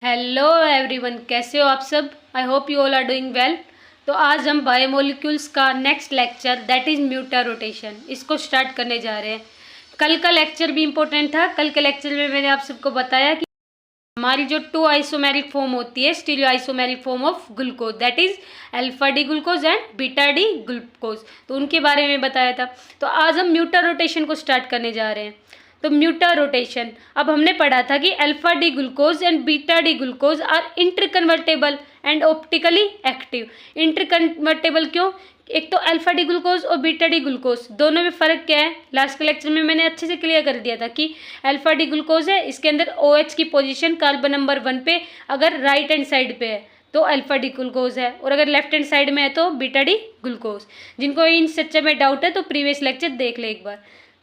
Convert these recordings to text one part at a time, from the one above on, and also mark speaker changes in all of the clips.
Speaker 1: Hello everyone, कैसे हो आप सब। I hope you all are doing well. तो आज हम बायोमोलिक्यूल्स का next lecture that is mutarotation इसको स्टार्ट करने जा रहे हैं। कल का लेक्चर भी इम्पोर्टेंट था। कल के लेक्चर में मैंने आप सबको बताया कि हमारी जो टू आइसोमेरिक फॉर्म होती है, stereo isomeric form of glucose that is alpha D glucose and beta D glucose, तो उनके बारे में बताया था। तो आज हम म्यूटा रोटेशन को स्टार्ट करने जा रहे हैं। तो म्यूटा रोटेशन, अब हमने पढ़ा था कि alpha D glucose and beta D glucose are interconvertible and optically active. Interconvertible क्यों? एक तो अल्फा डी ग्लूकोज और बीटा डी ग्लूकोज दोनों में फ़र्क क्या है, लास्ट के लेक्चर में मैंने अच्छे से क्लियर कर दिया था कि अल्फा डी ग्लूकोज है, इसके अंदर OH की पोजीशन कार्बन नंबर 1 पे अगर राइट हैंड साइड पे है तो अल्फा डी ग्लूकोज है, और अगर लेफ्ट हैंड साइड में है तो बीटा डी ग्लूकोज। जिनको इन सच्चे में डाउट है तो प्रीवियस लेक्चर देख ले एक बार।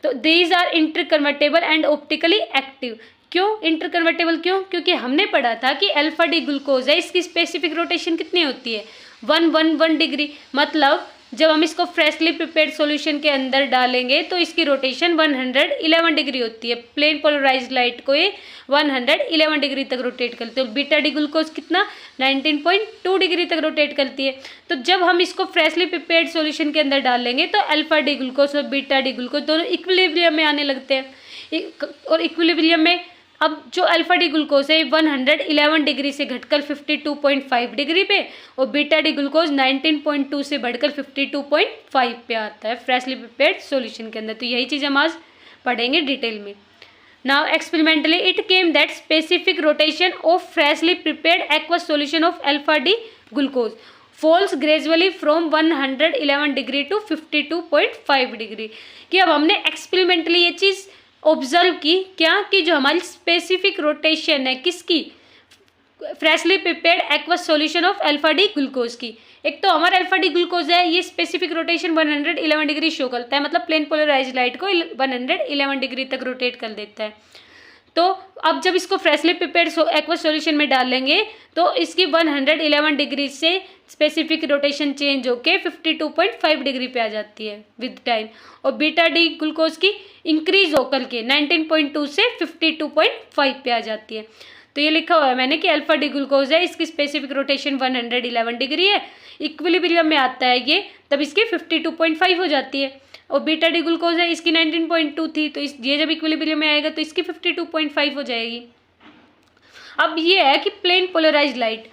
Speaker 1: तो these are interconvertible and optically active. क्यों इंटरकन्वर्टेबल? क्योंकि हमने पढ़ा था कि अल्फा डी ग्लूकोज है, इसकी स्पेसिफिक रोटेशन कितनी होती है 111 डिग्री। मतलब जब हम इसको फ्रेशली प्रिपेयर्ड सॉल्यूशन के अंदर डालेंगे तो इसकी रोटेशन 111 डिग्री होती है। प्लेन पोलराइज्ड लाइट को ये 111 डिग्री तक रोटेट करते हैं। बीटा डी ग्लूकोज कितना 19.2 डिग्री तक रोटेट करती है। तो जब हम इसको फ्रेशली प्रिपेयर्ड सॉल्यूशन के अंदर डालेंगे तो अल्फा डी ग्लूकोज और बीटा डी ग्लूकोज दोनों इक्विलिब्रियम में आने लगते हैं। और इक्विलिब्रियम में अब जो अल्फा डी ग्लूकोज है 111 डिग्री से घटकर 52.5 डिग्री पे, और बीटा डी ग्लूकोज 19.2 से बढ़कर 52.5 पे आता है फ्रेशली प्रिपेयर्ड सॉल्यूशन के अंदर। तो यही चीज़ हम आज पढ़ेंगे डिटेल में। Now experimentally it came that specific rotation of freshly prepared aqueous solution of alpha D glucose falls gradually from 111 degree to 52.5 degree. कि अब हमने एक्सपेरिमेंटली ये चीज़ ऑब्जर्व की क्या, कि जो हमारी स्पेसिफिक रोटेशन है किसकी, freshly prepared aqueous solution of alpha D glucose की। एक तो हमारा अल्फा डी ग्लूकोज है, ये स्पेसिफिक रोटेशन 111 डिग्री शो करता है, मतलब प्लेन पोलराइज्ड लाइट को 111 डिग्री तक रोटेट कर देता है। तो अब जब इसको फ्रेशली प्रिपेयर्ड एक्वस सॉल्यूशन में डालेंगे तो इसकी 111 डिग्री से स्पेसिफिक रोटेशन चेंज होके 52.5 डिग्री पे आ जाती है विद टाइम, और बीटा डी ग्लूकोज की इंक्रीज होकर के 19.2 से 52.5 पे आ जाती है। तो ये लिखा हुआ है मैंने कि अल्फा डी ग्लूकोज है, इसकी स्पेसिफिक रोटेशन 111 डिग्री है, इक्विलिब्रियम में आता है ये, तब इसकी 52.5 हो जाती है। और बीटा डी ग्लूकोज है, इसकी 19.2 थी, तो ये जब इक्विलिब्रियम में आएगा तो इसकी 52.5 हो जाएगी। अब ये है कि प्लेन पोलराइज्ड लाइट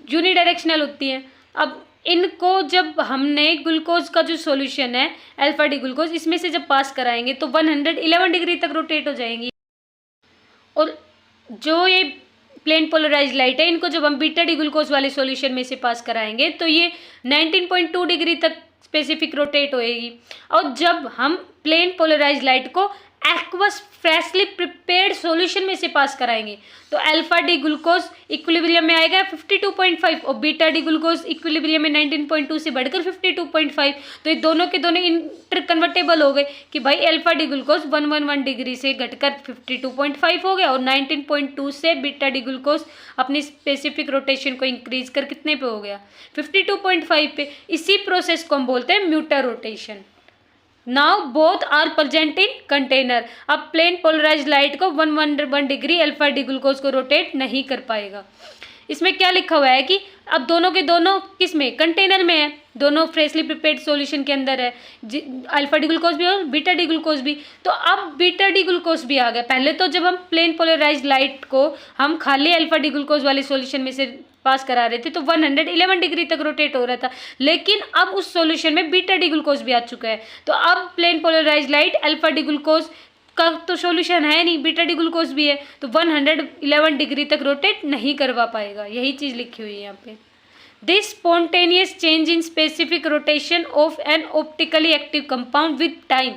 Speaker 1: यूनिडायरेक्शनल होती है। अब इनको जब हमने ग्लूकोज का जो सॉल्यूशन है अल्फा डी ग्लूकोज, इसमें से जब पास कराएंगे तो 111 डिग्री तक रोटेट हो जाएंगी। और जो ये प्लेन पोलराइज्ड लाइट है, इनको जब हम बीटा डी ग्लूकोज वाले सॉल्यूशन में से पास कराएंगे तो ये 19.2 डिग्री तक स्पेसिफिक रोटेट होएगी। और जब हम प्लेन पोलराइज्ड लाइट को एक्वस फ्रेशली प्रिपेयर्ड सॉल्यूशन में से पास कराएंगे तो अल्फा डी ग्लूकोज इक्विलिब्रियम में आएगा 52.5, और बीटा डी ग्लूकोज इक्विलिब्रियम में 19.2 से बढ़कर 52.5। तो ये दोनों के दोनों इंटरकन्वर्टेबल हो गए कि भाई अल्फा डी ग्लूकोज 111 डिग्री से घटकर 52.5 हो गया, और 19.2 से बीटा डी ग्लूकोज अपनी स्पेसिफिक रोटेशन को इंक्रीज कर कितने पे हो गया 52.5 पे। इसी प्रोसेस को हम बोलते हैं mutarotation. Now both are present in container. अब प्लेन पोलराइज्ड लाइट को 111 डिग्री अल्फा डी ग्लूकोज को रोटेट नहीं कर पाएगा। इसमें क्या लिखा हुआ है कि अब दोनों के दोनों किस में, कंटेनर में है, दोनों फ्रेशली प्रिपेयर्ड सॉल्यूशन के अंदर है, अल्फा डी ग्लूकोज भी और बीटा डी ग्लूकोज भी। तो अब बीटा डी ग्लूकोज भी आ गया। पहले तो जब हम प्लेन पोलराइज्ड लाइट को हम खाली अल्फा डी ग्लूकोज वाले सॉल्यूशन में से पास करा रहे थे तो 111 डिग्री तक रोटेट हो रहा था, लेकिन अब उस सॉल्यूशन में बीटा डी ग्लूकोज भी आ चुका है। तो अब plane polarised light alpha D glucose का तो सॉल्यूशन है नहीं, बीटा डी ग्लूकोज भी है, तो 111 डिग्री तक रोटेट नहीं करवा पाएगा। यही चीज़ लिखी हुई है यहाँ पे। This spontaneous change in specific rotation of an optically active compound with time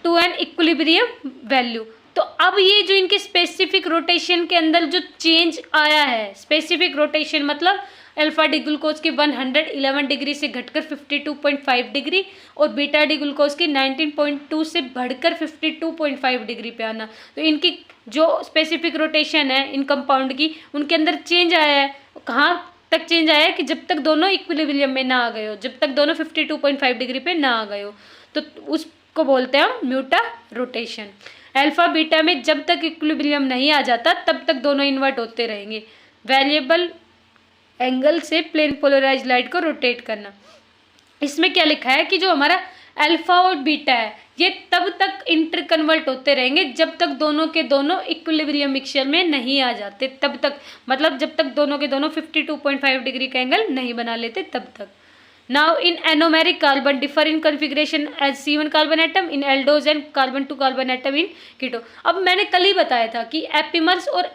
Speaker 1: to an equilibrium value. तो अब ये जो इनके स्पेसिफिक रोटेशन के अंदर जो चेंज आया है, स्पेसिफिक रोटेशन मतलब अल्फा डी ग्लूकोज की 111 डिग्री से घटकर 52.5 डिग्री, और बीटा डी ग्लूकोज की 19.2 से बढ़कर 52.5 डिग्री पे आना। तो इनकी जो स्पेसिफिक रोटेशन है इन कंपाउंड की, उनके अंदर चेंज आया है। कहाँ तक चेंज आया है कि जब तक दोनों इक्विलिब्रियम में ना आ गए हो, जब तक दोनों 52.5 डिग्री पे ना आ गए हो, तो उसको बोलते हैं हम म्यूटा रोटेशन। अल्फा बीटा में जब तक इक्विलिब्रियम नहीं आ जाता तब तक दोनों इन्वर्ट होते रहेंगे। वेरिएबल एंगल से प्लेन पोलराइज लाइट को रोटेट करना। इसमें क्या लिखा है कि जो हमारा अल्फा और बीटा है ये तब तक इंटर कन्वर्ट होते रहेंगे जब तक दोनों के दोनों इक्विलिब्रियम मिक्सचर में नहीं आ जाते, तब तक, मतलब जब तक दोनों के दोनों 52.5 डिग्री का एंगल नहीं बना लेते तब तक। Now in anomeric carbon differ in configuration as C1 carbon atom in aldose and carbon 2 carbon atom in keto. अब मैंने कल ही बताया था कि एपिमर्स और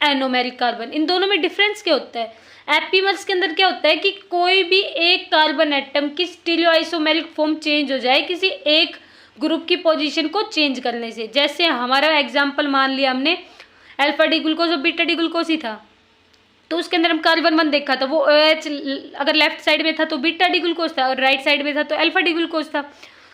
Speaker 1: एनोमेरिक कार्बन इन दोनों में डिफरेंस क्या होता है। एपिमर्स के अंदर क्या होता है कि कोई भी एक कार्बन एटम की स्टीरियोआइसोमेरिक फॉर्म चेंज हो जाए किसी एक ग्रुप की पोजीशन को चेंज करने से। जैसे हमारा एग्जांपल मान लिया हमने अल्फा डी ग्लूकोज और बीटा डी ग्लूकोज ही था, तो उसके अंदर हम कार्बन 1 देखा था, वो OH अगर लेफ्ट साइड में था तो बीटा डी ग्लूकोज था और राइट साइड में था तो अल्फा डी ग्लूकोज था।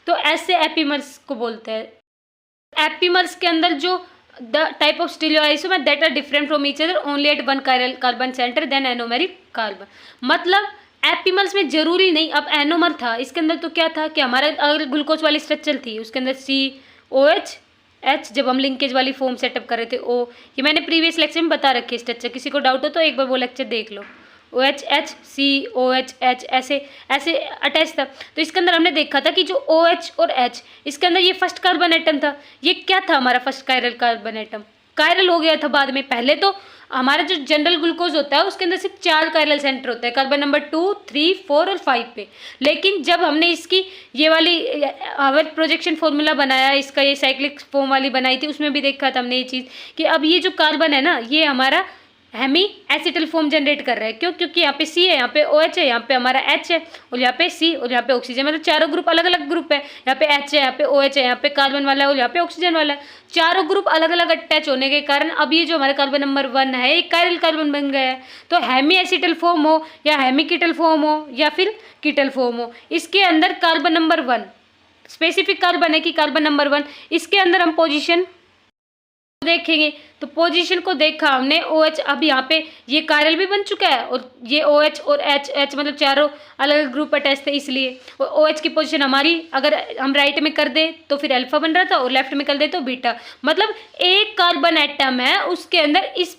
Speaker 1: तो ऐसे एपिमर्स को बोलते हैं। एपिमर्स के अंदर जो the type of stereoisomer that are different from each other only at one carbon centre then anomeric carbon. मतलब एपिमर्स में जरूरी नहीं, अब एनोमर था इसके अंदर तो क्या था कि हमारा अगर ग्लूकोज वाली स्ट्रक्चर थी उसके अंदर COH जब हम लिंकेज वाली फॉर्म सेटअप कर रहे थे O, ये मैंने प्रीवियस लेक्चर में बता रखी है स्ट्रक्चर, किसी को डाउट हो तो एक बार वो लेक्चर देख लो। OH COH ऐसे ऐसे अटैच था। तो इसके अंदर हमने देखा था कि जो OH और H इसके अंदर ये फर्स्ट कार्बन एटम था, ये क्या था हमारा first chiral carbon atom, chiral हो गया था बाद में। पहले तो हमारा जो जनरल ग्लूकोज होता है उसके अंदर सिर्फ 4 कायरल सेंटर होता है, कार्बन नंबर 2, 3, 4 और 5 पे। लेकिन जब हमने इसकी ये वाली हार्वर्ड प्रोजेक्शन फॉर्मूला बनाया, इसका ये साइक्लिक फॉर्म वाली बनाई थी, उसमें भी देखा था हमने ये चीज़ कि अब ये जो कार्बन है ना ये हमारा हेमी एसिटल फॉर्म जनरेट कर रहा है। क्यों? क्योंकि यहाँ पे C है, यहाँ पे OH है, यहाँ पे हमारा H है और यहाँ पे C और यहाँ पे ऑक्सीजन, मतलब चारों ग्रुप अलग अलग ग्रुप है। यहाँ पे H है, यहाँ पे OH है, यहाँ पे कार्बन वाला है और यहाँ पे ऑक्सीजन वाला है। चारों ग्रुप अलग अलग अटैच होने के कारण अब ये जो हमारा कार्बन नंबर 1 है एक कायरल कार्बन बन गया है। तो हेमी एसिटल फॉर्म हो या हेमी कीटल फॉर्म हो या फिर कीटल फॉर्म हो, इसके अंदर कार्बन नंबर 1 स्पेसिफिक कार्बन है कि कार्बन नंबर 1, इसके अंदर हम पोजिशन देखेंगे। तो पोजीशन को देखा हमने OH, अब यहाँ पे ये कायरल भी बन चुका है और ये OH और H मतलब चारों अलग अलग ग्रुप अटैच थे, इसलिए OH की पोजीशन हमारी अगर हम राइट में कर दे तो फिर अल्फा बन रहा था और लेफ्ट में कर दे तो बीटा। मतलब एक कार्बन एटम है उसके अंदर इस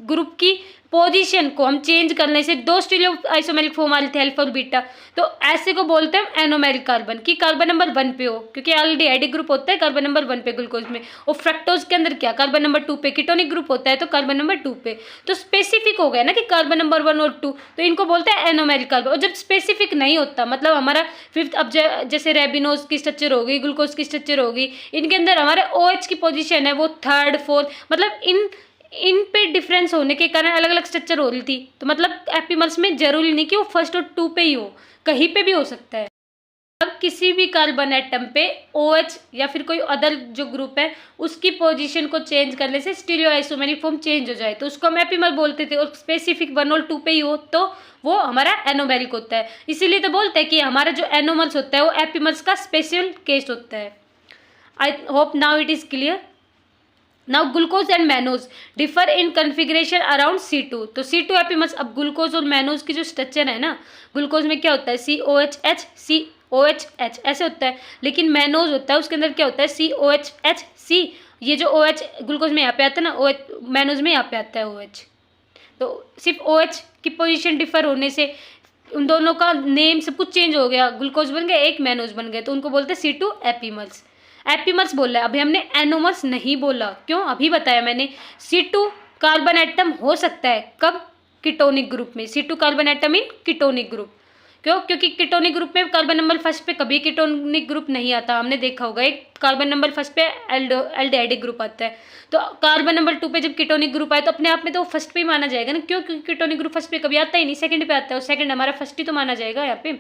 Speaker 1: ग्रुप की पोजीशन को हम चेंज करने से 2 स्टीरियो आइसोमेरिक फॉर्म आ रहे थे अल्फा और बीटा। तो ऐसे को बोलते हैं एनोमेरिक कार्बन की कार्बन नंबर 1 पे हो, क्योंकि ऑलरेडी ग्रुप होता है कार्बन नंबर 1 पे ग्लूकोज में, और फ्रक्टोज के अंदर क्या कार्बन नंबर 2 पे कीटोनिक ग्रुप होता है तो कार्बन नंबर 2 पे। तो स्पेसिफिक हो गया ना कि कार्बन नंबर 1 और 2, तो इनको बोलते हैं एनोमेरिक कार्बन। और जब स्पेसिफिक नहीं होता मतलब हमारा फिफ्थ, अब जैसे रेबिनोज की स्ट्रक्चर होगी, ग्लूकोज की स्ट्रक्चर होगी, इनके अंदर हमारे OH की पोजिशन है वो 3rd 4th, मतलब इन पे डिफरेंस होने के कारण अलग अलग स्ट्रक्चर हो रही थी। तो मतलब एपिमर्स में जरूरी नहीं कि वो 1st और 2 पे ही हो, कहीं पे भी हो सकता है। अब किसी भी कार्बन एटम पे OH या फिर कोई अदर जो ग्रुप है उसकी पोजीशन को चेंज करने से स्टीरियो आइसोमेरिक फॉर्म चेंज हो जाए तो उसको हम एपिमर बोलते थे, और स्पेसिफिक 1 और 2 पे ही हो तो वो हमारा एनोमेरिक होता है। इसीलिए तो बोलते हैं कि हमारा जो एनोमर्स होता है वो एपिमर्स का स्पेशल केस होता है। I hope now it is clear. Now glucose and mannose differ in configuration around C2। तो C2 एपिमर्स, अब ग्लूकोज और मैनोज की जो स्ट्रक्चर है ना, ग्लूकोज में क्या होता है COHH COHH ऐसे होता है, लेकिन मैनोज होता है उसके अंदर क्या होता है COHH C। ये जो OH ग्लूकोज में यहाँ पे आता है ना, OH मैनोज में यहाँ पे आता है OH। तो सिर्फ OH की पोजीशन डिफर होने से उन दोनों का नेम सब कुछ चेंज हो गया, ग्लूकोज बन गया एक मैनोज बन गया, तो उनको बोलते हैं C2 एपिमर्स। एपिमर्स बोल रहा है, अभी हमने एनोमर्स नहीं बोला। क्यों? अभी बताया मैंने C2 कार्बन एटम हो सकता है कब? कीटोनिक ग्रुप में। C2 कार्बन एटम इन कीटोनिक ग्रुप। क्यों? क्योंकि कीटोनिक ग्रुप में कार्बन नंबर 1 पे कभी कीटोनिक ग्रुप नहीं आता, हमने देखा होगा। एक कार्बन नंबर 1 पे एल्डिहाइडिक ग्रुप आता है, तो कार्बन नंबर 2 पे जब कीटोनिक ग्रुप आए तो अपने आप में तो फर्स्ट पे ही माना जाएगा ना। क्यों? क्योंकि कीटोनिक ग्रुप फर्स्ट पे कभी आता ही नहीं, सेकंड पे आता है, और सेकंड हमारा फर्स्ट ही तो माना जाएगा यहाँ पे।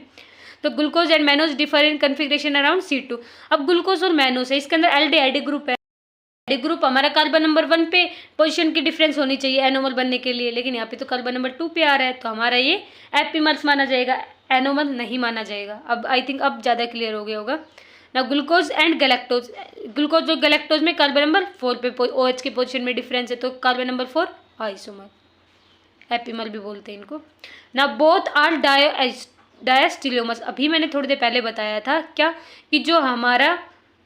Speaker 1: तो glucose and mannose differ in configuration around C2। अब ग्लूकोज और मैनोज है, इसके अंदर एल्डिहाइडिक ग्रुप है। एल्डिहाइडिक ग्रुप हमारा कार्बन नंबर 1 पे पोजीशन की डिफरेंस होनी चाहिए एनोमर बनने के लिए, लेकिन यहाँ पे तो कार्बन नंबर 2 पे आ रहा है, तो हमारा ये एपिमर्स माना जाएगा, एनोमर नहीं माना जाएगा। अब आई थिंक अब ज़्यादा क्लियर हो गया होगा ना। ग्लूकोज एंड गैलेक्टोज, ग्लूकोज और गैलेक्टोज में कार्बन नंबर 4 पे OH की पोजीशन में डिफरेंस है, तो कार्बन नंबर 4 आइसोमर, एपिमर भी बोलते हैं इनको ना। Both are diastereomers. अभी मैंने थोड़ी देर पहले बताया था क्या कि जो हमारा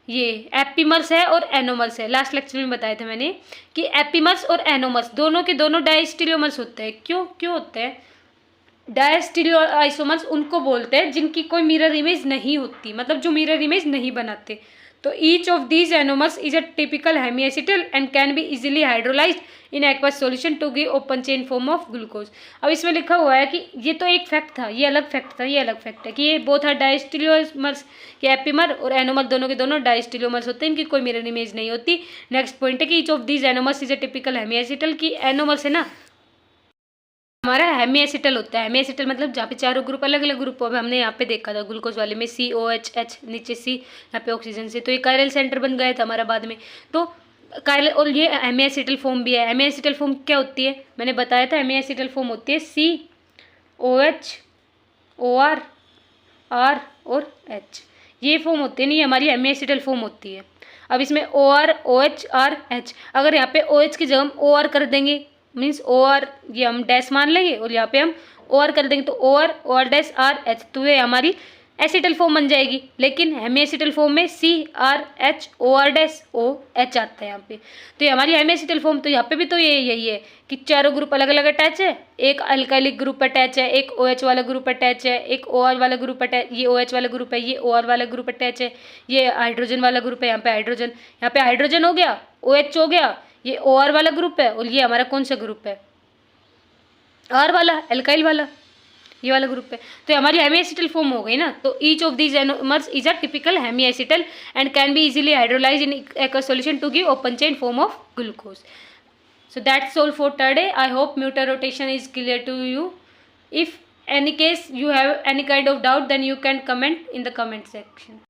Speaker 1: ये एपीमर्स है और एनोमर्स है। लास्ट लेक्चर में बताया था मैंने कि एपीमर्स और एनोमर्स दोनों के दोनों डायस्टीरियोमर्स होते हैं। क्यों होते हैं? डायस्टीरियो आइसोमर्स उनको बोलते हैं जिनकी कोई मिरर इमेज नहीं होती, मतलब जो मिरर इमेज नहीं बनाते। तो each of these anomers is a typical hemiacetal and can be easily hydrolysed in aqueous solution to give open chain form of glucose. अब इसमें लिखा हुआ है कि ये तो एक फैक्ट था, ये अलग फैक्ट था, ये अलग फैक्ट है कि ये बोथ आर डायस्टीरियोमर्स, कि एपीमर और एनोमर दोनों के दोनों डायस्टीरियोमर्स होते हैं, इनकी कोई मिरर इमेज नहीं होती। नेक्स्ट पॉइंट है कि each of these anomers is a typical hemiacetal, की एनोमर्स है ना हमारा हेमीएसिटल होता है। हेमीएसिटल मतलब जहाँ पे चारों ग्रुप अलग अलग ग्रुप हो, हमने यहाँ पे देखा था ग्लूकोज वाले में COH नीचे C, यहाँ पे ऑक्सीजन से, तो ये कायरल सेंटर बन गया था हमारा बाद में। तो कायरल, और ये हेमीएसिटल फॉर्म भी है। हेमीएसिटल फॉर्म क्या होती है? मैंने बताया था हेमीएसिटल फॉर्म होती है COH OR R और H, ये फॉर्म होते हैं, नहीं हमारी हेमीएसिटल फॉर्म होती है। अब इसमें OR OH R H, अगर यहाँ पे OH की जगह हम OR कर देंगे, मीन्स OR ये हम डैश मान लेंगे और यहाँ पे हम OR कर देंगे, तो OR डैश RH, तो ये हमारी एसिटल फॉर्म बन जाएगी। लेकिन हेमीएसिटल फॉर्म में CRH OR डैश OH आता है यहाँ पे, तो ये हमारी हेमीएसिटल फॉर्म। तो यहाँ पे भी तो ये यही है कि चारों ग्रुप अलग अलग अटैच है, एक अल्काइलिक ग्रुप अटैच है, एक OH वाला ग्रुप अटैच है, एक OR वाला ग्रुप अटैच, ये OH वाला ग्रुप है, ये OR वाला ग्रुप अटैच है, ये हाइड्रोजन वाला ग्रुप है, यहाँ पे हाइड्रोजन हो गया, OH हो गया, ये OR वाला ग्रुप है, और ये हमारा कौन सा ग्रुप है? R वाला, एल्काइल वाला, ये वाला ग्रुप है। तो हमारी हेमीएसिटल फॉर्म हो गई ना। तो each of these anomers is a typical hemiacetal and can be easily hydrolyse in aqueous solution to give open chain form of glucose. So that's all for today. I hope mutar rotation is clear to you. If any case you have any kind of doubt, then you can comment in the comment section.